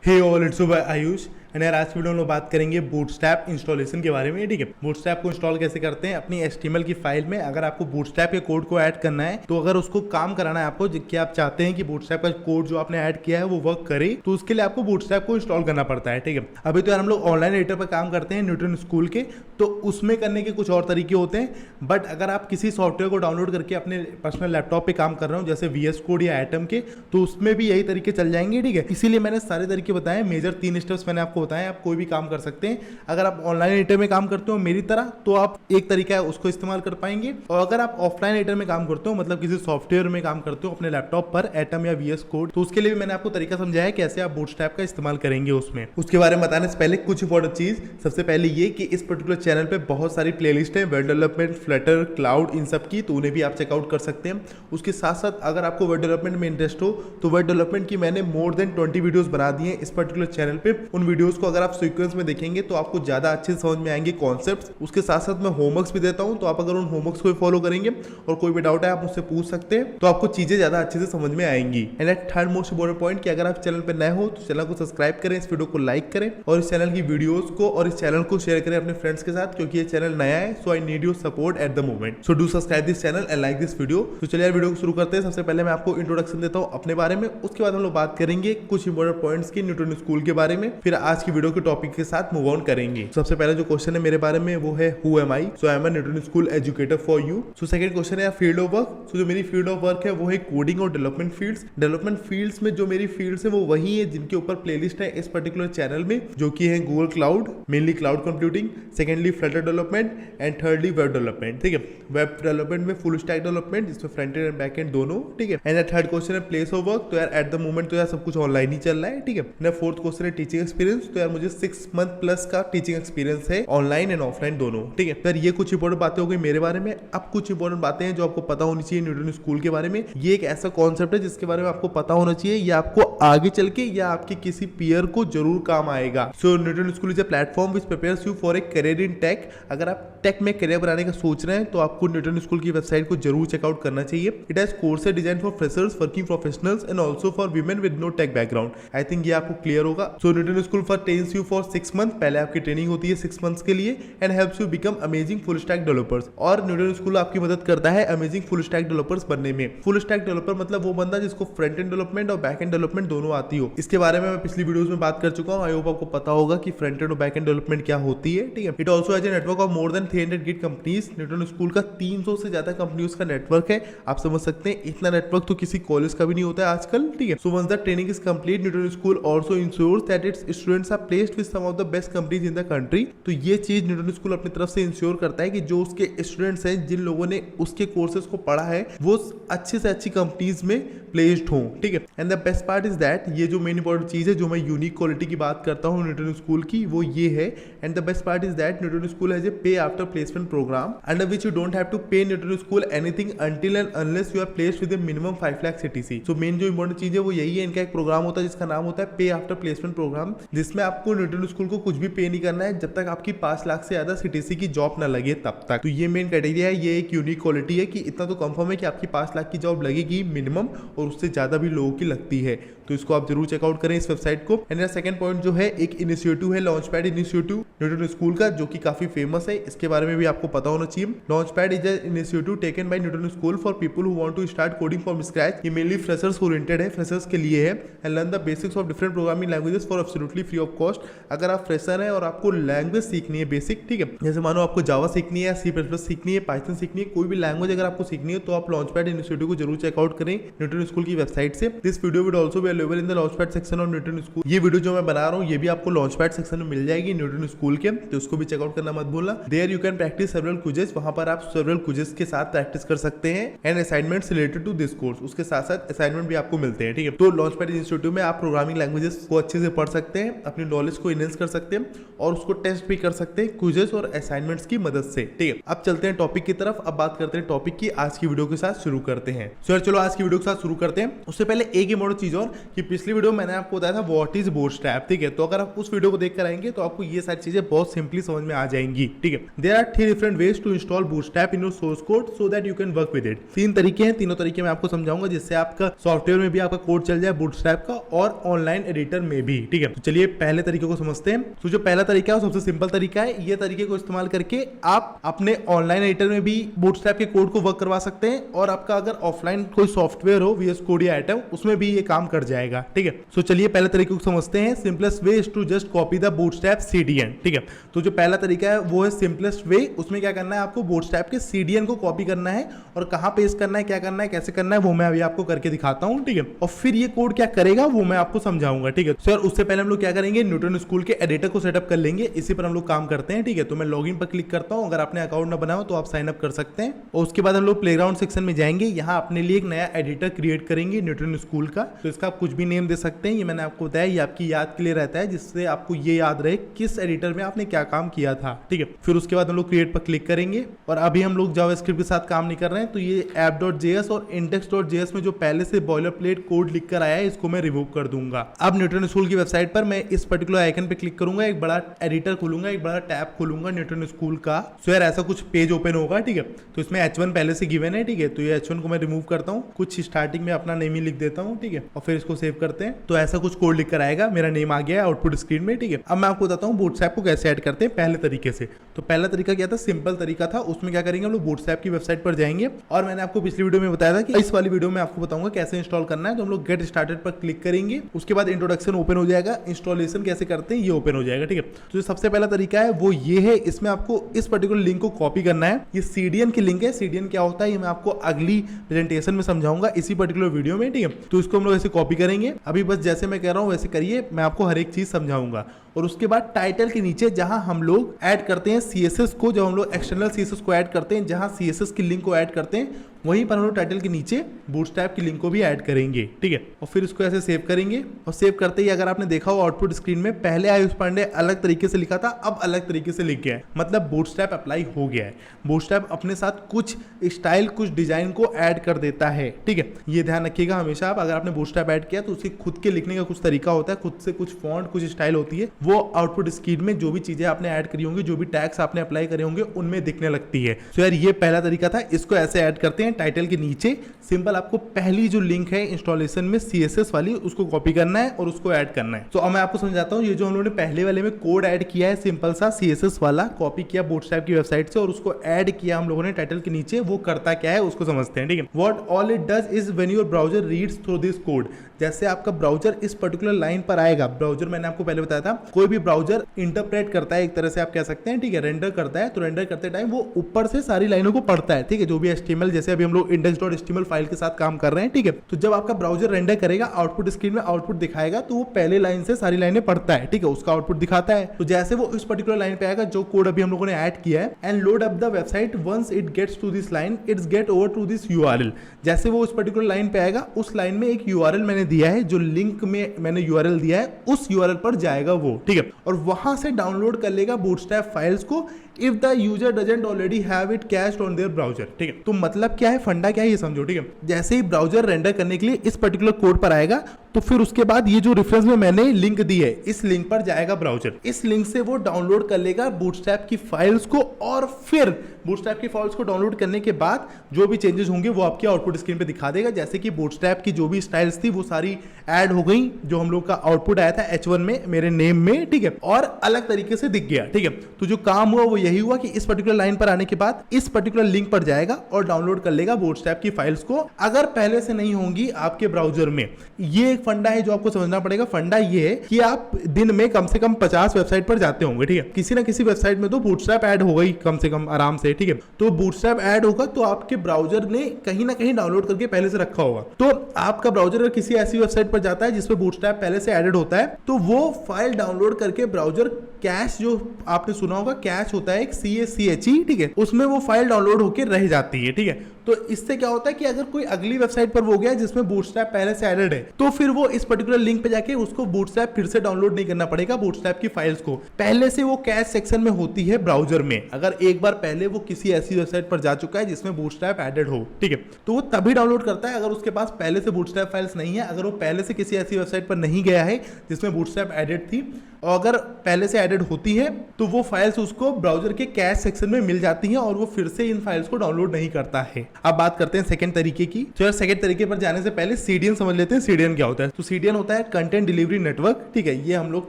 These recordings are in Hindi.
Hey all, it's by Ayush and यार आज की वीडियो में लोग बात करेंगे बूटस्ट्रैप इंस्टॉलेशन के बारे में। ठीक है, बूटस्ट्रैप को इंस्टॉल कैसे करते हैं अपनी HTML की फाइल में। अगर आपको बूटस्ट्रैप के कोड को ऐड करना है, तो अगर उसको काम कराना है आपको कि आप चाहते हैं कि बूटस्ट्रैप का कोड जो आपने ऐड किया है वो वर्क करे, तो उसके लिए आपको बूटस्ट्रैप को इंस्टॉल करना पड़ता है। ठीक है, अभी तो यार हम लोग ऑनलाइन एडिटर पर काम करते हैं न्यूटन स्कूल के, तो उसमें करने के कुछ और तरीके होते हैं। बट अगर आप किसी सॉफ्टवेयर को डाउनलोड करके अपने पर्सनल लैपटॉप पे काम कर रहे हो, जैसे VS कोड या एटम के, तो उसमें भी यही तरीके चल जाएंगे। ठीक है, इसीलिए मैंने सारे तरीके बताए। मेजर 3 स्टेप्स मैंने आपको बताए, आप कोई भी काम कर सकते हैं। अगर आप ऑनलाइन एडिटर में काम करते हो मेरी तरह, तो आप एक तरीका है उसको इस्तेमाल कर पाएंगे, और अगर आप ऑफलाइन एडिटर में काम करते हो, मतलब किसी सॉफ्टवेयर में काम करते हो अपने लैपटॉप पर, एटम या VS कोड, तो उसके लिए भी मैंने आपको तरीका समझाया है कैसे आप बूटस्ट्रैप का इस्तेमाल करेंगे उसमें। उसके बारे में बताने से पहले कुछ इंपॉर्टेंट चीज। सबसे पहले ये कि इस पर्टिकुलर चैनल पे बहुत सारी प्लेलिस्ट है वेब डेवलपमेंट, फ्लटर, क्लाउड, इन सब की, तो उन्हें भी आप चेकआउट कर सकते हैं। उसके साथ साथ अगर आपको वेब डेवलपमेंट में इंटरेस्ट हो, तो वेब डेवलपमेंट की मैंने मोर देन 20 वीडियोस बना दी हैं इस पर्टिकुलर चैनल पे। उन वीडियोस को अगर आप सीक्वेंस में देखेंगे तो आपको ज्यादा अच्छे से समझ में आएंगे कॉन्सेप्ट्स। उसके साथ साथ मैं होमवर्क्स भी देता हूं, तो आप अगर उन होमवर्क्स को फॉलो करेंगे और कोई भी डाउट है आप मुझसे पूछ सकते हैं, तो आपको चीजें ज्यादा अच्छे से समझ में आएंगी। And at third most important point कि अगर आप चैनल पर नए हो तो चैनल को सब्सक्राइब करें, इस वीडियो को लाइक करें, और इस चैनल की वीडियोस को और इस चैनल को शेयर करें अपने फ्रेंड्स के साथ, क्योंकि ये चैनल नया है। So I need your support at the moment, so do subscribe this channel and like this video. तो चलिए यार वीडियो को शुरू करते हैं। सबसे पहले मैं आपको इंट्रोडक्शन देता हूं अपने बारे में, उसके बाद हम लोग बात करेंगे कुछ इंपॉर्टेंट पॉइंट्स की न्यूटन स्कूल के बारे में, फिर आज की वीडियो के टॉपिक के साथ मूव ऑन करेंगे। सबसे पहले जो क्वेश्चन है मेरे बारे में वो है who am I. So I am a Newton school educator for you. So second question है फील्ड ऑफ वर्क। सो जो मेरी फील्ड ऑफ वर्क है वो है कोडिंग और डेवलपमेंट फील्ड्स। डेवलपमेंट फील्ड्स में जो मेरी फील्ड्स है वो वही है जिनके ऊपर प्लेलिस्ट है इस पर्टिकुलर चैनल में, जो कि है Google cloud, mainly cloud computing, secondly Flutter development and thirdly web development. ठीक है, वेब डेवलपमेंट में फुल स्टैक डेवलपमेंट, जिसमें फ्रंट एंड बैक एंड दोनों। ठीक है, एंड थर्ड क्वेश्चन है प्लेस ऑफ वर्क। तो यार एट द मोमेंट तो यार सब कुछ ऑनलाइन ही चल रहा है। ठीक है, फोर्थ क्वेश्चन है टीचिंग एक्सपीरियंस। तो यार मुझे 6 मंथ प्लस का टीचिंग एक्सपीरियंस है, ऑनलाइन एंड ऑफलाइन दोनों। ठीक है, फिर ये कुछ इंपॉर्टेंट बातें हो गई मेरे बारे में। अब कुछ इंपॉर्टेंट बातें हैं जो आपको पता होनी चाहिए न्यूटन स्कूल के बारे में। ये एक ऐसा कॉन्सेप्ट है जिसके बारे में आपको पता होना चाहिए, ये आपको आगे चल के या आपके किसी पीयर को जरूर काम आएगा। So Newton school is a platform which prepares you for a career in tech. अगर आप टेक में करियर बनाने का सोच रहे हैं तो आपको न्यूटन स्कूल की वेबसाइट को जरूर चेकआउट करना चाहिए। It has courses design for freshers, working professionals and also for women with no tech background. I think ये आपको क्लियर होगा। So Newton school for trains you for 6 month. पहले आपकी ट्रेनिंग होती है 6 मंथ्स के लिए and helps you become amazing full stack developers. और न्यूटन स्कूल आपकी मदद करता है अमेजिंग फुल स्टैक डेवलपर्स बनने में। फुल स्टैक डेवलपर मतलब वो बंदा जिसको फ्रंट एंड डेवलपमेंट और बैक एंड डेवलपमेंट दोनों आती हो। इसके बारे में मैं पिछली वीडियोस में बात कर चुका हूं। आई होप आपको पता होगा कि फ्रंट एंड और बैक एंड डेवलपमेंट क्या होती है। ठीक है, it also has a network of more than 300 gig companies. Newton school का 300 से ज्यादा कंपनीज का नेटवर्क है। आप समझ सकते हैं इतना नेटवर्क तो किसी कॉलेज का भी नहीं होता है आजकल। ठीक है, so once the training is complete, Newton School also ensures that its students are placed with some of the best companies in the country. तो ये चीज न्यूटन स्कूल अपनी तरफ से इंश्योर करता है कि जो उसके स्टूडेंट्स हैं, जिन लोगों ने उसके कोर्सेज को पढ़ा है, वो अच्छे से अच्छी कंपनीज में प्लेस्ड हों। ठीक है, and the best part is that, ये जो मेन इंपॉर्टेंट चीज है, जो मैं यूनिक क्वालिटी की बात करता हूँ न्यूटन स्कूल की, वो ये है। And the best part is that Newton school has a pay after placement programme under which you don't have to pay Newton school anything until and unless you are placed with a minimum 5 lakh CTC। So main जो इंपॉर्टेंट चीज है वो यही है। इनका एक प्रोग्राम होता है जिसका नाम होता है पे आफ्टर प्लेसमेंट प्रोग्राम, जिसमें आपको न्यूटन स्कूल को कुछ भी पे नहीं करना है जब तक आपकी 5 लाख से ज्यादा CTC की जॉब ना लगे तब तक। तो ये मेन क्राइटेरिया है, ये एक यूनिक क्वालिटी है कि इतना तो कंफर्म है कि आपकी 5 लाख की जॉब लगेगी मिनिमम, और उससे ज्यादा भी लोगों की लगती है। तो इसको आप जरूर चेकआउट करें इस वेबसाइट को। एंड सेकंड पॉइंट जो है, एक इनिशिएटिव है लॉन्चपैड इनिशिएटिव न्यूटन स्कूल का, जो कि काफी फेमस है। इसके बारे में भी आपको पता होना चाहिए। Launchpad is an initiative taken by Newton school for people who want to start coding from scratch. ये मेनली फ्रेशर्स ओरिएंटेड है, फ्रेशर्स के लिए है। And learn the basics of different programming languages for absolutely free of cost. अगर आप फ्रेशर हैं और आपको लैंग्वेज सीखनी है बेसिक, ठीक है, जैसे मानो आपको जावा सीखनी है, C++ सीखनी है, पाइथन सीखनी है, कोई भी लैंग्वेज अगर आपको सीखनी है, तो आप लॉन्चपैड इनिशिएटिव को जरूर चेकआउट करें न्यूटन स्कूल की वेबसाइट से। This video will also be available in the launchpad section of Newton school. ये वीडियो जो मैं बना रहा हूँ ये भी आपको लॉन्चपैड सेक्शन में मिल जाएगी न्यूटन स्कूल के, तो उसको भी चेकआउट करना मत भूलना। There you can practice several quizzes, वहां पर आप सेवरल क्विजेस के साथ प्रैक्टिस कर सकते हैं। And assignments related to this course, उसके साथ साथ असाइनमेंट भी आपको मिलते हैं। ठीक है, तो लॉन्चपैड इंस्टीट्यूट में आप प्रोग्रामिंग लैंग्वेजेस को अच्छे से पढ़ सकते हैं, अपनी नॉलेज को इनहेंस कर सकते हैं और उसको टेस्ट भी कर सकते हैं क्विजेस और असाइनमेंट्स की मदद से। ठीक है, अब चलते हैं टॉपिक की तरफ। अब बात करते हैं टॉपिक की, आज की वीडियो के साथ शुरू करते हैं। सो चलो आज की वीडियो के साथ शुरू करते हैं। उससे पहले एक ही मोड़ चीज और कि पिछली वीडियो मैंने आपको बताया था व्हाट इज बूटस्ट्रैप। ठीक है, तो अगर आप उस वीडियो को देख कर आएंगे तो आपको ये सारी चीजें बहुत सिंपली समझ में आ जाएंगी। ठीक है, there are 3 different ways to install bootstrap in your source code so that you can work with it. 3 तरीके हैं, तीनों तरीके मैं आपको समझाऊंगा जिससे आपका सॉफ्टवेयर में भी आपका कोड चल जाए बूटस्ट्रैप का और ऑनलाइन एडिटर में भी। ठीक है, तो चलिए पहले तरीके को समझते हैं। तो जो पहला तरीका है वो सबसे सिंपल तरीका है। ये तरीके को इस्तेमाल करके आप अपने ऑनलाइन एडिटर में भी बूटस्ट्रैप के कोड को वर्क करवा सकते हैं और आपका अगर ऑफलाइन कोई सॉफ्टवेयर हो VS कोड या एटम उसमें भी ये काम कर जाएगा। ठीक है, तो चलिए पहले तरीके को समझते हैं। Simplest way is to just copy the bootstrap CDN। ठीक है, तो जो पहला तरीका है वो है सिंपलेस्ट वे। उसमें क्या करना है, आपको बूटस्ट्रैप के CDN को कॉपी करना है और कहां पेस्ट करना है, क्या करना है, कैसे करना है वो मैं अभी आपको करके दिखाता हूं। ठीक है, और फिर ये कोड क्या करेगा वो मैं आपको समझाऊंगा। ठीक है सर, उससे पहले हम लोग क्या करेंगे, न्यूटन स्कूल के एडिटर को सेटअप कर लेंगे। इसी पर हम लोग काम करते हैं। ठीक है, तो मैं लॉगिन पर क्लिक करता हूं। अगर आपने अकाउंट ना बनाया हो तो आप साइन अप कर सकते हैं और उसके बाद हम लोग प्लेग्राउंड सेक्शन में जाएंगे। यहाँ अपने लिए एक नया एडिटर क्रिएट करेंगे न्यूटन स्कूल का। तो इसका आप कुछ भी नेम दे सकते हैं। ये मैंने आपको बताया, ये आपकी याद के लिए रहता है जिससे आपको ये याद रहे किस एडिटर में आपने क्या काम किया था। ठीक है, फिर उसके बाद हम लोग क्रिएट पर क्लिक करेंगे और अभी हम लोग जावास्क्रिप्ट के साथ काम नहीं कर रहे हैं। तो ये app.js और index.js में जो पहले से बॉयलर प्लेट कोड लिख कर आया है इसको मैं रिमूव कर दूंगा। अब न्यूटन स्कूल की वेबसाइट पर मैं इस पर्टिकुलर आइकन पे क्लिक करूंगा, एक बड़ा एडिटर खोलूंगा, एक बड़ा टैब खोलूंगा न्यूटन स्कूल का। सो यार ऐसा कुछ पेज ओपन होगा। ठीक है, तो इसमें H1 पहले से गिवन है। ठीक है, तो ये H1 को मैं रिमूव करता हूँ, कुछ स्टार्टिंग में अपना नेम ही लिख देता हूँ। ठीक है, और फिर इसको सेव करते हैं। तो ऐसा कुछ कोड लिख कर आएगा, मेरा नेम आ गया है आउटपुट स्क्रीन में। ठीक है, अब मैं आपको बताता हूँ बूटस्ट्रैप को कैसे ऐड करते हैं पहले तरीके से। तो पहला तरीका क्या था, सिंपल तरीका था। उसमें क्या करेंगे, हम लोग बूटस्ट्रैप की वेबसाइट पर जाएंगे और मैंने आपको पिछली वीडियो में बताया था कि इस वाली वीडियो में आपको बताऊंगा कैसे इंस्टॉल करना है। तो हम लोग गेट स्टार्टेड पर क्लिक करेंगे, उसके बाद इंट्रोडक्शन ओपन हो जाएगा, इंस्टॉलेशन कैसे करते हैं ये ओपन हो जाएगा। ठीक है, तो जो सबसे पहला तरीका है वो ये है। इसमें आपको इस पर्टिकुलर लिंक को कॉपी करना है। ये CDN की लिंक है। CDN क्या होता है ये मैं आपको अगली प्रेजेंटेशन में समझाऊंगा इसी पर्टिकुलर वीडियो में। ठीक है, तो इसको हम लोग ऐसे कॉपी करेंगे। अभी बस जैसे मैं कह रहा हूँ वैसे करिए, मैं आपको हर एक चीज समझाऊंगा। और उसके बाद टाइटल के नीचे जहां हम लोग ऐड करते हैं CSS को, जब हम लोग एक्सटर्नल CSS को ऐड करते हैं, जहां CSS की लिंक को ऐड करते हैं वहीं पर हम लोग टाइटल के नीचे बूटस्ट्रैप की लिंक को भी ऐड करेंगे। ठीक है, और फिर इसको ऐसे सेव करेंगे और सेव करते ही अगर आपने देखा हो आउटपुट स्क्रीन में पहले आयुष पांडे अलग तरीके से लिखा था, अब अलग तरीके से लिख गया है, मतलब बूटस्ट्रैप अप्लाई हो गया है। बूटस्ट्रैप अपने साथ कुछ स्टाइल कुछ डिजाइन को ऐड कर देता है। ठीक है, ये ध्यान रखिएगा हमेशा आप, अगर आपने बूटस्ट्रैप ऐड किया तो उसके खुद के लिखने का कुछ तरीका होता है, खुद से कुछ फॉन्ट कुछ स्टाइल होती है, वो आउटपुट स्क्रीन में जो भी चीजें आपने ऐड करी होंगी, जो भी टैग्स आपने अप्लाई करे होंगे उनमें दिखने लगती है। तो यार ये पहला तरीका था, इसको ऐसे ऐड करते हैं टाइटल के नीचे। सिंपल आपको पहली जो लिंक है इंस्टॉलेशन में CSS वाली उसको कॉपी करना है और उसको ऐड करना है। तो अब मैं आपको समझाता हूँ, ये जो हम लोगों ने पहले वाले में कोड ऐड किया है सिंपल सा CSS वाला, कॉपी किया बूटस्ट्रैप की वेबसाइट से और उसको ऐड किया हम लोगों ने टाइटल के नीचे, वो करता क्या है उसको समझते हैं। ठीक है, what all it does is when your browser reads through this code, जैसे आपका ब्राउजर इस पर्टिकुलर लाइन पर आएगा, ब्राउजर मैंने आपको पहले बताया था कोई भी ब्राउजर इंटरप्रेट करता है एक तरह से आप कह सकते हैं। ठीक है, रेंडर करता है, तो रेंडर करते टाइम वो ऊपर से सारी लाइनों को पढ़ता है। ठीक है, जो भी HTML, जैसे अभी हम लोग index.html फाइल के साथ काम कर रहे हैं। ठीक है, तो जब आपका ब्राउजर रेंडर करेगा आउटपुट स्क्रीन में आउटपुट दिखाएगा तो वो पहले लाइन से सारी लाइनें पढ़ता है। ठीक है, उसका आउटपुट दिखाता है। तो जैसे वो इस पर्टिकुलर लाइन पे आएगा जो कोड अभी हम लोगों ने ऐड किया है, and load up the website once it gets to this line it's get over to this URL, जैसे वो उस पर्टिकुलर लाइन पे आएगा उस लाइन में एक URL मैंने दिया है, जो लिंक में मैंने URL दिया है उस URL पर जाएगा वो। ठीक है, और वहां से डाउनलोड कर लेगा बूटस्ट्रैप फाइल्स को if the user doesn't already have it cached on their browser. ठीक है, तो मतलब क्या है, फंडा क्या है ये समझो। ठीक है, जैसे ही ब्राउजर रेंडर करने के लिए इस पर्टिकुलर कोड पर आएगा तो फिर उसके बाद ये जो रेफरेंस में मैंने लिंक दी है इस लिंक पर जाएगा ब्राउजर, इस लिंक से वो डाउनलोड कर लेगा बूटस्ट्रैप की फाइल्स को और फिर बूटस्ट्रैप की फाइल्स को डाउनलोड करने के बाद जो भी चेंजेस होंगे वो आपके आउटपुट स्क्रीन पे दिखा देगा। जैसे कि बूटस्ट्रैप की जो भी स्टाइल्स थी वो सारी ऐड हो गई, जो हम लोग का आउटपुट आया था H1 में मेरे नेम में। ठीक है, और अलग तरीके से दिख गया। ठीक है, तो जो काम हुआ वो यही हुआ कि इस पर्टिकुलर लाइन पर आने के बाद इस पर्टिकुलर लिंक पर जाएगा और डाउनलोड कर लेगा बूटस्ट्रैप की फाइल्स को, अगर पहले से नहीं होंगी आपके ब्राउजर में। ये एक फंडा है जो आपको समझना पड़ेगा। फंडा ये है कि आप दिन में कम से कम 50 वेबसाइट पर जाते होंगे। ठीक है, किसी ना किसी वेबसाइट में तो बूटस्ट्रैप ऐड हो गई कम से कम आराम से। ठीक है, तो बूटस्ट्रैप ऐड होगा तो आपके ब्राउजर ने कहीं ना कहीं डाउनलोड करके पहले से रखा होगा। तो आपका ब्राउजर अगर किसी ऐसी वेबसाइट पर जाता है जिसपे बूटस्ट्रैप पहले से एडेड होता है तो वो फाइल डाउनलोड करके ब्राउजर कैश जो आपने सुना होगा, कैश होता है एक CACHE, ठीक है, उसमें वो फाइल डाउनलोड होकर रह जाती है, ठीक है। तो इससे क्या होता है कि अगर कोई अगली वेबसाइट पर वो गया जिसमें बूटस्ट्रैप पहले से एडेड है, तो फिर वो इस पर्टिकुलर लिंक पे जाके उसको बूटस्ट्रैप फिर से डाउनलोड नहीं करना पड़ेगा। बूटस्ट्रैप की फाइल्स को पहले से वो कैश सेक्शन में होती है ब्राउजर में, अगर एक बार पहले वो किसी ऐसी वेबसाइट पर जा चुका है जिसमें बूटस्ट्रैप एडेड हो, ठीक है, तो वो तभी डाउनलोड करता है अगर उसके पास पहले से बूटस्ट्रैप फाइल्स नहीं है। अगर वो पहले से किसी ऐसी वेबसाइट पर नहीं गया है जिसमें बूटस्ट्रैप एडेड थी, और अगर पहले से एडेड होती है तो वो फाइल्स उसको ब्राउजर के कैश सेक्शन में मिल जाती हैं और वो फिर से इन फाइल्स को डाउनलोड नहीं करता है। अब बात करते हैं सेकंड तरीके की। तो यार सेकंड तरीके पर जाने से पहले CDN समझ लेते हैं। CDN क्या होता है? तो CDN होता है कंटेंट डिलीवरी नेटवर्क, ठीक है, ये हम लोग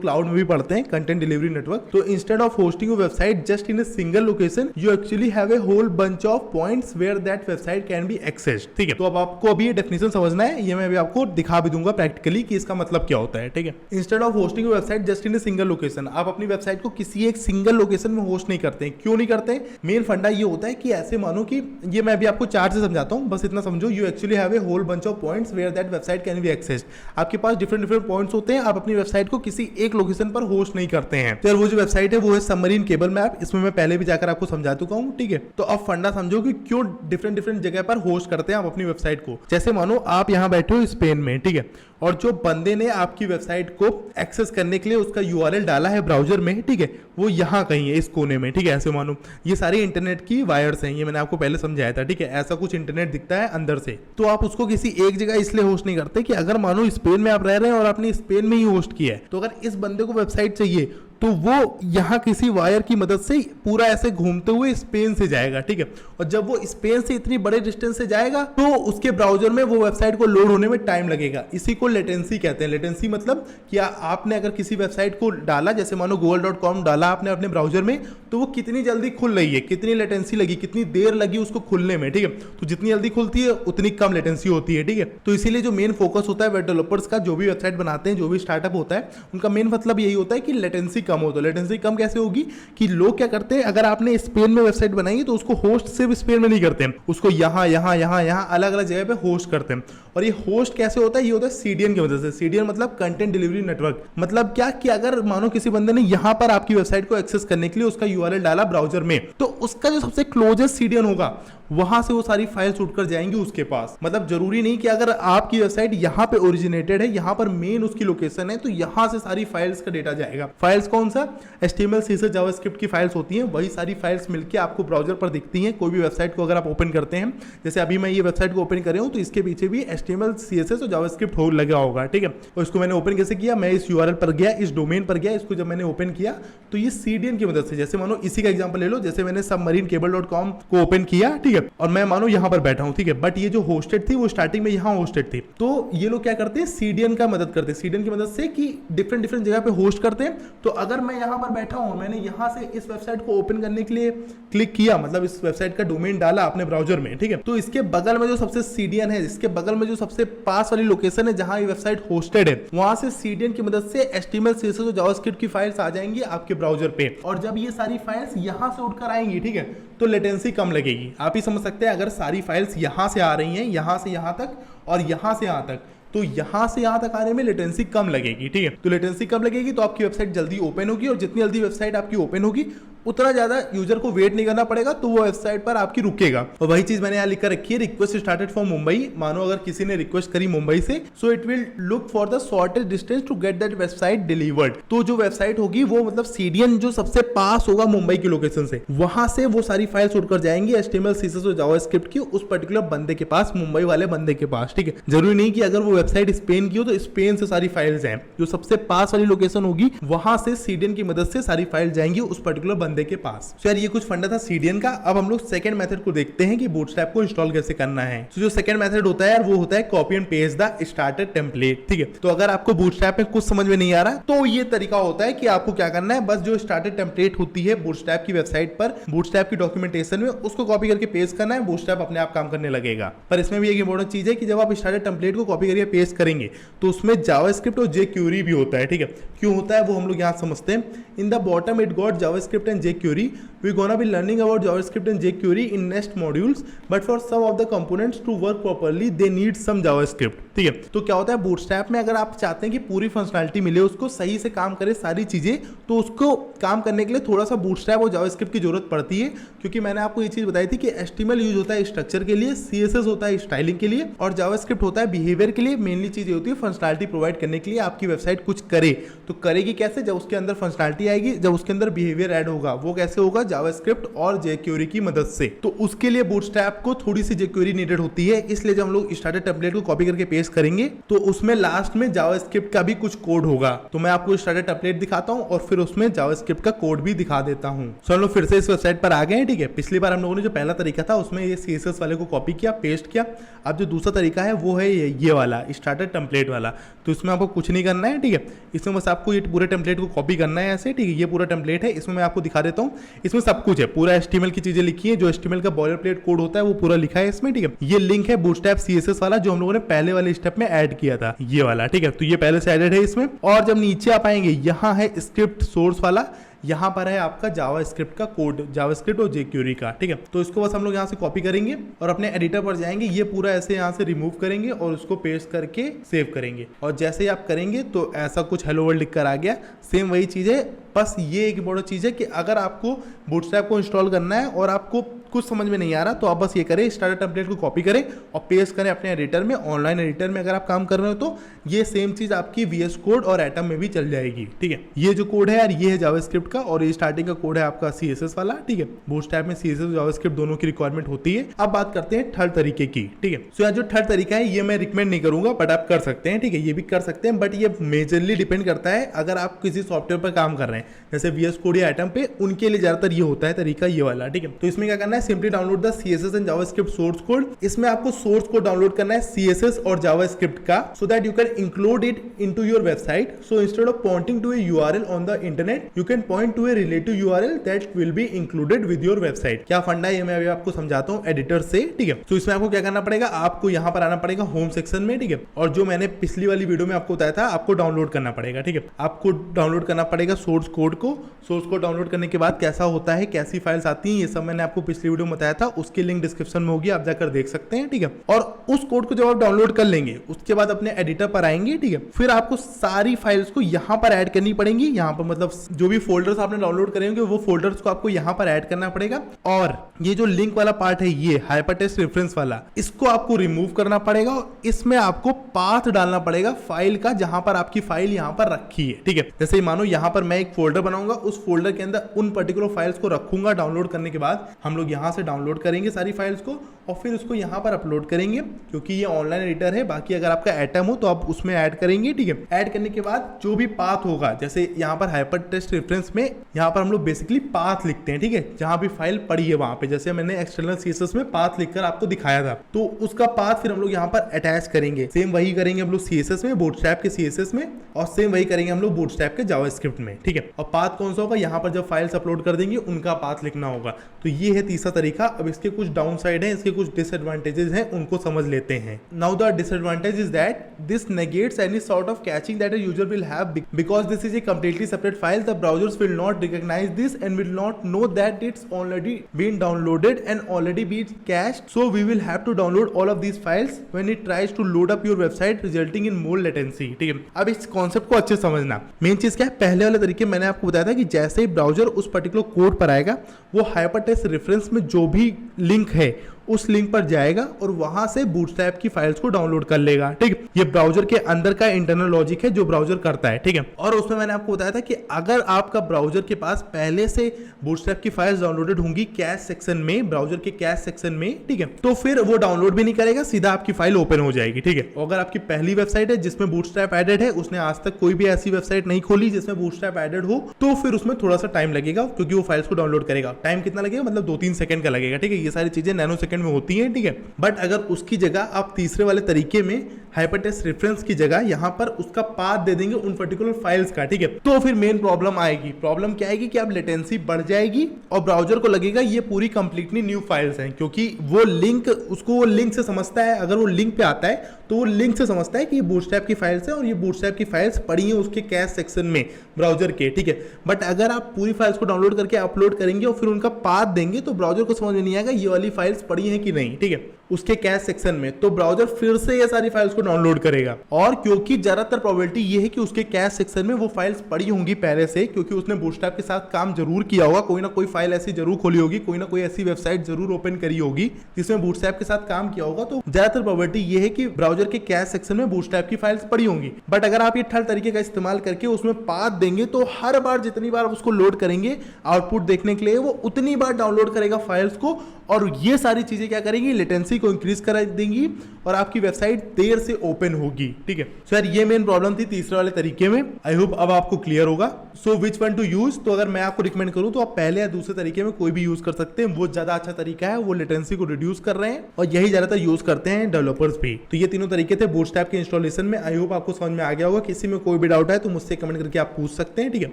क्लाउड में भी पढ़ते हैं, कंटेंट डिलीवरी नेटवर्क। तो instead of hosting a website just in a single location, you actually have a whole bunch of points where that website can be accessed, ठीक है। तो अब आपको अभी ये डेफिनेशन समझना है, ये मैं अभी आपको दिखा भी दूंगा प्रैक्टिकली कि इसका मतलब क्या होता है, ठीक है। Instead of hosting a website just in a single location, आप अपनी वेबसाइट को किसी एक सिंगल लोकेशन में होस्ट नहीं करते हैं। क्यों नहीं करते? मेन फंडा ये होता है कि ऐसे मानो कि ये मैं अभी आपको चार्ट से समझाता हूं, बस इतना समझो, you actually have a whole bunch of points where that website can be accessed. आपके पास डिफरेंट पॉइंट्स होते हैं, आप अपनी वेबसाइट को किसी एक लोकेशन पर होस्ट नहीं करते हैं। तो वो जो वेबसाइट है वो है सबमरीन केबल मैप, इसमें मैं पहले भी जाकर आपको समझा चुका हूं, ठीक है। तो अब फंडा समझो कि क्यों डिफरेंट जगह पर होस्ट करते हैं आप अपनी वेबसाइट को। जैसे मानो आप यहां बैठे हो स्पेन में, ठीक है, और जो बंदे ने आपकी वेबसाइट को एक्सेस करने के लिए उसका URL डाला है ब्राउजर में, ठीक है, वो यहाँ कहीं है इस कोने में, ठीक है। ऐसे मानो ये सारी इंटरनेट की वायर्स हैं, ये मैंने आपको पहले समझाया था, ठीक है। ऐसा कुछ इंटरनेट दिखता है अंदर से, तो आप उसको किसी एक जगह इसलिए होस्ट नहीं करते कि अगर मानो स्पेन में आप रह रहे हैं और आपने स्पेन में ही होस्ट किया है, तो अगर इस बंदे को वेबसाइट चाहिए तो वो यहाँ किसी वायर की मदद से पूरा ऐसे घूमते हुए स्पेन से जाएगा, ठीक है। और जब वो स्पेन से इतनी बड़े डिस्टेंस से जाएगा तो उसके ब्राउजर में वो वेबसाइट को लोड होने में टाइम लगेगा। इसी को लेटेंसी कहते हैं। लेटेंसी मतलब कि आपने अगर किसी वेबसाइट को डाला, जैसे मानो google.com डाला आपने अपने ब्राउजर में, तो वो कितनी जल्दी खुल रही है, कितनी लेटेंसी लगी, कितनी देर लगी उसको खुलने में, ठीक है। तो जितनी जल्दी खुलती है उतनी कम लेटेंसी होती है, ठीक है। तो इसीलिए जो मेन फोकस होता है वेब डेवलपर्स का, जो भी वेबसाइट बनाते हैं, जो भी स्टार्टअप होता है, उनका मेन मतलब यही होता है कि लेटेंसी कम हो। तो लेटेंसी कम कैसे होगी कि लोग क्या करते हैं, अगर आपने स्पेन में वेबसाइट बनाई तो उसको होस्ट सिर्फ स्पेन में नहीं करते हैं, उसको यहाँ अलग अलग जगह पे होस्ट करते हैं। और ये होस्ट कैसे होता है? ये होता है CDN की वजह से। CDN मतलब कंटेंट डिलीवरी नेटवर्क। मतलब क्या कि अगर मानो किसी बंदे ने यहाँ पर आपकी वेबसाइट को एक्सेस करने के लिए उसका URL डाला ब्राउजर में, तो उसका जो सबसे क्लोजेस्ट CDN होगा वहां से वो सारी फाइल्स उठकर जाएंगी उसके पास। मतलब जरूरी नहीं कि अगर आपकी वेबसाइट यहाँ पे ओरिजिनेटेड है, यहाँ पर मेन उसकी लोकेशन है, तो यहाँ से सारी फाइल्स का डेटा जाएगा। फाइल्स कौन सा? HTML CSS जावास्क्रिप्ट की फाइल्स होती हैं, वही सारी फाइल्स मिलकर आपको ब्राउजर पर दिखती हैं। कोई भी वेबसाइट को अगर आप ओपन करते हैं, जैसे अभी मैं ये वेबसाइट को ओपन कर रहा हूँ, तो इसके पीछे भी HTML CSS और जावास्क्रिप्ट लगा होगा, ठीक है। और इसको मैंने ओपन कैसे किया? मैं इस URL पर गया, इस डोमेन पर गया, इसको जब मैंने ओपन किया तो ये CDN की मदद से, जैसे मानो इसी का एग्जांपल ले लो, जैसे मैंने submarincable.com को ओपन किया, ठीक है, और मैं मानो यहां पर बैठा हूं, ठीक है, बट ये जो होस्टेड थी वो स्टार्टिंग में यहां होस्टेड थी। तो ये लोग क्या करते हैं? CDN का मदद करते हैं, CDN की मदद से कि डिफरेंट जगह पे होस्ट करते हैं। तो अगर मैं यहां पर बैठा हूं, मैंने यहां से इस वेबसाइट को ओपन करने के लिए क्लिक किया, मतलब इस वेबसाइट का डोमेन डाला अपने ब्राउजर में, ठीक है, तो इसके बगल में जो सबसे CDN है, इसके बगल में जो सबसे पास वाली लोकेशन है जहां ये वेबसाइट होस्टेड है, वहां से CDN की मदद से HTML CSS और जावास्क्रिप्ट की फाइल्स आ जाएंगी आपके ब्राउजर पे। और जब ये सारी फाइल्स यहां से उठकर आएंगी, ठीक है, तो लेटेंसी कम लगेगी। आप ही समझ सकते हैं, अगर सारी फाइल्स यहां से आ रही हैं, यहां से यहां तक और यहां से यहां तक, तो यहां से यहां तक आने में लेटेंसी कम लगेगी, ठीक है। तो लेटेंसी कम लगेगी तो आपकी वेबसाइट जल्दी ओपन होगी, और जितनी जल्दी वेबसाइट आपकी ओपन होगी उतना ज्यादा यूजर को वेट नहीं करना पड़ेगा, तो वो वेबसाइट पर आपकी रुकेगा। और वही चीज मैंने यहाँ लिख कर रखी है, रिक्वेस्ट स्टार्टेड फ्रॉम मुंबई। मानो अगर किसी ने रिक्वेस्ट करी मुंबई से, so it will look for the shortest distance to get that website delivered. तो जो वेबसाइट होगी वो मतलब CDN जो सबसे पास होगा मुंबई की लोकेशन से, वहां से वो सारी फाइल्स उठकर जाएंगी HTML CSS और जावास्क्रिप्ट की उस पर्टिकुलर बंदे के पास, मुंबई वाले बंदे के पास, ठीक है। जरूरी नहीं कि अगर वो वेबसाइट स्पेन की हो तो स्पेन से सारी फाइल्स हैं, जो सबसे पास वाली लोकेशन होगी वहां से CDN की मदद से सारी फाइल जाएंगी उस पर्टिकुलर बंदे के पास। ये कुछ फंडा था CDN का। अब हम लोग सेकंड मेथड को देखते हैं कि बूटस्ट्रैप को इंस्टॉल कैसे करना है। तो जो सेकंड मेथड होता है यार, वो होता है copy and paste the starter template, ठीक है। तो अगर आपको बूटस्ट्रैप में कुछ समझ में नहीं आ रहा, तो ये तरीका होता है कि आपको क्या करना है, बस जो स्टार्टर टेम्पलेट होती है बूटस्ट्रैप की वेबसाइट पर, बूटस्ट्रैप की डॉक्यूमेंटेशन में, उसको कॉपी करके पेस्ट करना है, बूटस्ट्रैप अपने आप काम करने लगेगा। पर इसमें भी एक इंपॉर्टेंट चीज है कि जब आप स्टार्टर टेम्पलेट को कॉपी करके पेस्ट करेंगे तो उसमें जावास्क्रिप्ट और jQuery भी होता है, ठीक है। क्यों होता है वो हम लोग यहाँ समझते हैं। In the bottom it got JavaScript and jQuery we gonna be learning about JavaScript and jQuery in next modules, but for some of the components to work properly they need some JavaScript. ठीक है, तो क्या होता है बूटस्ट्रैप में अगर आप चाहते हैं कि पूरी फंक्शनलिटी मिले, उसको सही से काम करे सारी चीजें, तो उसको काम करने के लिए थोड़ा सा बूटस्ट्रैप और जावास्क्रिप्ट की जरूरत पड़ती है। क्योंकि मैंने आपको ये चीज बताई थी कि HTML यूज होता है स्ट्रक्चर के लिए, CSS होता है स्टाइलिंग के लिए, और जावास्क्रिप्ट होता है बिहेवियर के लिए। मेनली चीजें होती है फंक्शनलिटी प्रोवाइड करने के लिए, आपकी वेबसाइट कुछ करे तो करेगी कैसे, जब उसके अंदर फंक्शनलिटी आएगी, जब उसके अंदर बिहेवियर ऐड होगा, वो कैसे होगा, जावास्क्रिप्ट और jQuery की मदद से। तो उसके लिए बूटस्ट्रैप को थोड़ी सी jQuery नीडेड होती है, इसलिए जब हम लोग स्टार्टर टेम्पलेट को कॉपी करके पेस्ट करेंगे तो उसमें लास्ट में जावास्क्रिप्ट का भी कुछ कोड होगा। तो मैं आपको स्टार्टर टेम्पलेट दिखाता हूं और फिर उसमें जावास्क्रिप्ट का कोड भी दिखा देता हूं। सो हम लोग फिर से इस वेबसाइट पर आ गए हैं। ठीक है, पिछली बार हम लोगों ने जो पहला तरीका था उसमें ये CSS वाले को कॉपी किया, पेस्ट किया। अब जो दूसरा तरीका है वो है ये वाला स्टार्टर टेम्पलेट वाला। तो इसमें आपको कुछ नहीं करना है। ठीक है, इसमें बस आपको ये पूरे टेम्पलेट को कॉपी करना है ऐसे। ठीक है, ये पूरा टेम्पलेट है, इसमें मैं आपको दिखा देता हूँ। इसमें सब कुछ है, पूरा HTML की चीजें लिखी है, जो HTML का बॉयलर प्लेट कोड होता है वो पूरा लिखा है इसमें। ठीक है, ये लिंक है बूटस्ट्रैप CSS वाला जो हम लोगों ने पहले वाले स्टेप में ऐड किया था, ये वाला। ठीक है, तो ये पहले से एडेड है इसमें। और जब नीचे आप आएंगे, यहाँ है स्क्रिप्ट सोर्स वाला, यहाँ पर है आपका जावास्क्रिप्ट का कोड, जावास्क्रिप्ट और jQuery का। ठीक है, तो इसको बस हम लोग यहाँ से कॉपी करेंगे और अपने एडिटर पर जाएंगे, ये पूरा ऐसे यहाँ से रिमूव करेंगे और उसको पेस्ट करके सेव करेंगे। और जैसे ही आप करेंगे तो ऐसा कुछ हेलो वर्ल्ड लिखकर आ गया। सेम वही चीज़ है, बस ये एक बड़ा चीज़ है कि अगर आपको बूटस्ट्रैप को इंस्टॉल करना है और आपको कुछ समझ में नहीं आ रहा, तो आप बस ये करें, स्टार्टर टेम्पलेट को कॉपी करें और पेस्ट करें अपने एडिटर में। ऑनलाइन एडिटर में अगर आप काम कर रहे हो तो ये सेम चीज़ आपकी VS कोड और एटम में भी चल जाएगी। ठीक है, ये जो कोड है यार, ये है जावास्क्रिप्ट का और ये स्टार्टिंग का कोड है आपका CSS वाला। ठीक है, बूटस्ट्रैप में CSS और जावास्क्रिप्ट दोनों की रिक्वायरमेंट होती है। अब बात करते हैं थर्ड तरीके की। ठीक है, सो यार जो थर्ड तरीका है ये मैं रिकमेंड नहीं करूंगा, बट आप कर सकते हैं। ठीक है, ये भी कर सकते हैं, बट ये मेजरली डिपेंड करता है अगर आप किसी सॉफ्टवेयर पर काम कर रहे हैं, जैसे VS कोड या एटम पे, उनके लिए ज्यादातर ये होता है तरीका ये वाला। ठीक है, तो इसमें क्या करना है, simply download the CSS and JavaScript source code. इसमें आपको सोर्स कोड डाउनलोड करना है CSS और जावास्क्रिप्ट का, so that you can include it into your website. So instead of pointing to a URL on the internet, you can point to a relative URL that will be included with your website. क्या फंडा है ये मैं अभी आपको समझाता हूँ एडिटर से। ठीक है, तो इसमें आपको क्या करना पड़ेगा, आपको यहाँ पर आना पड़ेगा होम सेक्शन में। ठीक है, और जो मैंने पिछली वाली वीडियो में आपको बताया था, आपको डाउनलोड करना पड़ेगा। ठीक है, आपको डाउनलोड करना पड़ेगा सोर्स कोड को। सोर्स कोड डाउनलोड करने के बाद कैसा होता है, कैसी फाइल्स आती हैं, ये सब मैंने आपको पिछली वीडियो में बताया था, उसकी लिंक डिस्क्रिप्शन में होगी, आप जाकर देख सकते हैं। ठीक है, और उस कोड को जब आप डाउनलोड कर लेंगे उसके बाद अपने एडिटर पर आएंगे। ठीक है, फिर आपको सारी फाइल्स को यहाँ पर ऐड करनी पड़ेंगी। यहाँ पर मतलब जो भी फोल्डर्स आपने डाउनलोड करे होंगे वो फोल्डर्स को आपको यहाँ पर ऐड करना पड़ेगा। और ये जो लिंक वाला पार्ट है, ये हाइपरटेक्स्ट रेफरेंस वाला, इसको आपको रिमूव करना पड़ेगा और इसमें आपको पाथ डालना पड़ेगा फाइल का, जहां पर आपकी फाइल यहाँ पर रखी है। ठीक है, जैसे मानो यहाँ पर मैं एक फोल्डर बनाऊंगा, उस फोल्डर के अंदर उन पर्टिकुलर फाइल्स को रखूंगा। डाउनलोड करने के बाद हम लोग यहाँ से डाउनलोड करेंगे सारी फाइल्स को और फिर उसको यहाँ पर अपलोड करेंगे, क्योंकि ये ऑनलाइन एडिटर है। बाकी अगर आपका एटम हो तो आप उसमें ऐड करेंगे। ठीक है, ऐड करने के बाद जो भी पाथ होगा, जैसे यहाँ पर हाइपरटेक्स्ट रेफरेंस में यहाँ पर हम लोग बेसिकली पाथ लिखते हैं। ठीक है, जहां भी फाइल पड़ी है वहां पे, जैसे मैंने एक्सटर्नल CSS में पाथ लिखकर आपको दिखाया था, तो उसका पाथ फिर हम लोग यहाँ पर अटैच करेंगे। सेम वही करेंगे हम लोग CSS में, बूटस्ट्रैप के CSS में, और सेम वही करेंगे हम लोग बूटस्ट्रैप के जावास्क्रिप्ट में। ठीक है, और पाथ कौन सा होगा, यहाँ पर जब फाइल्स अपलोड कर देंगे उनका पाथ लिखना होगा। तो ये है तीसरा तरीका। अब इसके कुछ डाउन साइड है, इसके कुछ डिसएडवांटेजेस हैं, उनको समझ लेते हैं। Now the disadvantage is that this negates any sort of caching that a user will have, because this is a completely separate file. The browsers will not recognise this and will not know that it's already been downloaded and already been cached, so we will have to download all of these files when it tries to load up your website, resulting in more latency। ठीक है, अब इस कॉन्सेप्ट को अच्छे समझना। मेन चीज क्या है, पहले वाले तरीके मैंने आपको बताया था कि जैसे ही ब्राउजर उस पर्टिकुलर कोड पर आएगा, वो हाइपरटेक्स्ट रेफरेंस में जो भी लिंक है उस लिंक पर जाएगा और वहां से बूटस्ट्रैप की फाइल्स को डाउनलोड कर लेगा। ठीक, ये ब्राउजर के अंदर का इंटरनल लॉजिक है जो ब्राउजर करता है। ठीक है, और उसमें मैंने आपको बताया था कि अगर आपका ब्राउजर के पास पहले से बूटस्ट्रैप की फाइल्स डाउनलोडेड होंगी कैश सेक्शन में, ब्राउजर के कैश सेक्शन में, ठीक है, तो फिर वो डाउनलोड भी नहीं करेगा, सीधा आपकी फाइल ओपन हो जाएगी। ठीक है, अगर आपकी पहली वेबसाइट है जिसमें बूटस्ट्रैप एडेड है, उसने आज तक कोई भी ऐसी वेबसाइट नहीं खोली जिसमें बूटस्ट्रैप एडेड हो, तो फिर उसमें थोड़ा सा टाइम लगेगा, क्योंकि वो फाइल्स को डाउनलोड करेगा। टाइम कितना लगेगा, मतलब 2-3 सेकंड का लगेगा। ठीक है, ये सारी चीजें नैनो सेकंड में होती है। ठीक है, बट अगर उसकी जगह आप तीसरे वाले तरीके में हाइपरटेक्स्ट रेफरेंस की जगह यहाँ पर उसका पाथ दे देंगे उन पर्टिकुलर फाइल्स का, ठीक है। तो फिर मेन प्रॉब्लम आएगी, प्रॉब्लम क्या आएगी कि अब लेटेंसी बढ़ जाएगी और ब्राउजर को लगेगा ये पूरी कंप्लीटली न्यू फाइल्स हैं, क्योंकि वो लिंक उसको वो लिंक से समझता है। अगर वो लिंक पे आता है तो वो लिंक से समझता है कि ये बूटस्ट्रैप की फाइल्स है और ये बूटस्ट्रैप की फाइल्स पड़ी हैं उसके कैश सेक्शन में ब्राउजर के, ठीक है। बट अगर आप पूरी फाइल्स को डाउनलोड करके अपलोड करेंगे और फिर उनका पाथ देंगे तो ब्राउजर को समझ में नहीं आएगा ये वाली फाइल्स पड़ी हैं कि नहीं, ठीक है, उसके कैश सेक्शन में। तो ब्राउजर फिर से ये सारी फाइल्स को डाउनलोड करेगा, और क्योंकि ज्यादातर प्रोबेबिलिटी ये है कि उसके कैश सेक्शन में वो फाइल्स पड़ी होंगी पहले से, क्योंकि उसने बूटस्ट्रैप के साथ काम जरूर किया होगा, कोई ना कोई फाइल ऐसी जरूर खोली होगी, कोई ना कोई ऐसी वेबसाइट जरूर ओपन करी होगी जिसमें बूटस्ट्रैप के साथ काम किया होगा। तो ज्यादातर प्रोबेबिलिटी ये है कि ब्राउजर के कैश सेक्शन में बूटस्ट्रैप की फाइल्स पड़ी होंगी। बट अगर आप ये ठल तरीके का इस्तेमाल करके उसमें पाथ देंगे तो हर बार जितनी बार आप उसको लोड करेंगे आउटपुट देखने के लिए वो उतनी बार डाउनलोड करेगा फाइल्स को, और ये सारी चीजें क्या करेंगी, लेटेंसी को इंक्रीज कर देंगी और आपकी वेबसाइट देर से ओपन होगी, ठीक है। सो यार ये मेन प्रॉब्लम थी तीसरे वाले तरीके में। आई होप अब आपको क्लियर होगा। सो विच वन टू यूज, तो अगर मैं आपको रिकमेंड करूं तो आप पहले या दूसरे तरीके में कोई भी यूज कर सकते हैं, वो ज्यादा अच्छा तरीका है, वो लेटेंसी को रिड्यूस कर रहे हैं और यही ज्यादातर यूज करते हैं डेवलपर्स भी। तो ये तीनों तरीके थे बूटस्ट्रैप के इंस्टॉलेशन में। आई होप आपको समझ में आ गया होगा। किसी में कोई भी डाउट है तो मुझसे कमेंट करके आप पूछ सकते हैं, ठीक है।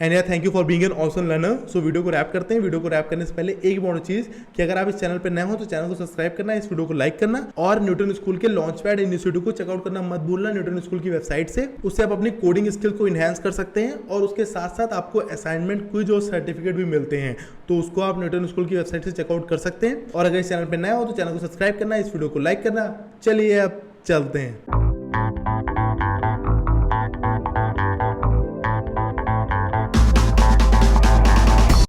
एंड यार thank you for being an awesome learner. So video को रैप करते हैं। वीडियो को रैप करने से पहले एक और चीज कि अगर आप इस चैनल पर नए हो तो चैनल को सब्सक्राइब करना, इस वीडियो को लाइक करना और न्यूटन स्कूल के लॉन्चपैड इनिशिएटिव को चेकआउट करना मत भूलना न्यूटन स्कूल की वेबसाइट से। उससे आप अपनी कोडिंग स्किल को इनहैंस कर सकते हैं और उसके साथ साथ आपको असाइनमेंट क्विज और सर्टिफिकेट भी मिलते हैं, तो उसको आप न्यूटन स्कूल की वेबसाइट से चेकआउट कर सकते हैं। और अगर इस चैनल पर नया हो तो चैनल को सब्सक्राइब करना, इस वीडियो को लाइक करना। चलिए अब चलते हैं।